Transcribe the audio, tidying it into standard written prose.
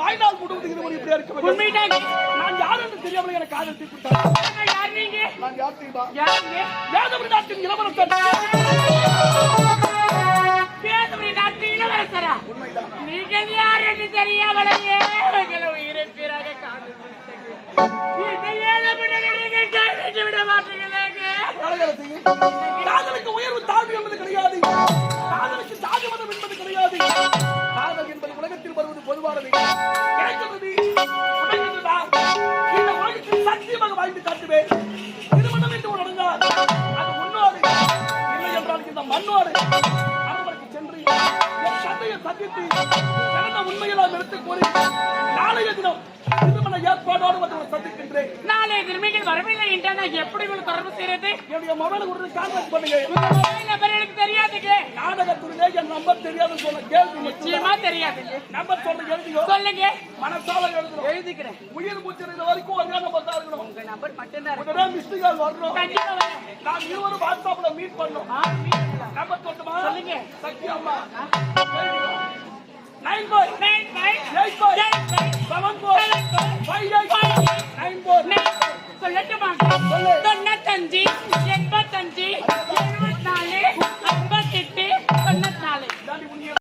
வாழ்நாள் முழுவதும் இது ஒரு இப்படியா இருக்க உண்மைதான். நான் யார் என்று தெரியாமல் எனக்கு காதல் தீர்ப்பிட்டார். யார் நீங்க? நான் யார் தெரியுமா? யாருங்க? யாதவரி நாட்டின் இளவரசர். யாதவரி நாட்டின் இளவரசரா? உண்மைதான். நீங்கள் யார் என்று தெரியாமலேயே உங்களை உயிரை பேராக காதல் விட மாட்டீங்களேங்க. காதலுக்கு உயர்வு தாழ்வு என்பது கிடையாது. காதலுக்கு சாதி மதம் என்பது கிடையாது. காதல் என்பது உலகத்தில் வருவது பொதுவானது. கிடைக்கிறது உடைந்ததுதான். இந்த உலகத்தில் சத்தியமாக வாழ்ந்து காட்டுவேன். திருமணம் என்று ஒரு நடந்தால் அது உன்னோடு இல்லை என்றால் இந்த மண்ணோடு அரண்மனைக்கு சென்று என் சந்தையை சந்தித்து சிறந்த உண்மையெல்லாம் எடுத்துக் கூறி நாளைய தினம் திருமண ஏற்பாடோடு வந்து சந்திக்கின்றேன். நாளை திரும்பிகள் வரவில்லை என்றால் நான் எப்படி உங்களுக்கு தொடர்பு செய்யறது? என்னுடைய மொபைல் ஒரு கான்டாக்ட் பண்ணுங்க. நம்பர் எனக்கு தெரியாதுங்க. நாடகத்துறையிலே என் நம்பர் தெரியாதுன்னு சொன்ன கேள்வி நிச்சயமா தெரியாதுங்க. நம்பர் சொல்ல எழுதியோ சொல்லுங்க. மனசால எழுதுறோம். எழுதிக்கிறேன். உயிர் மூச்சிருந்த வரைக்கும் ஒரே நம்பர் தான் இருக்கணும். உங்க நம்பர் மட்டும்தான் இருக்கு. உடனே மிஸ்டு கால் வரணும். கண்டிப்பா வரேன். நாம் இருவரும் வாட்ஸ்அப்ல மீட் பண்ணோம். நம்பர் சொல்லட்டுமா? சொல்லுங்க. சக்தி அம்மா 94 சொல்லட்டுமா? 95 85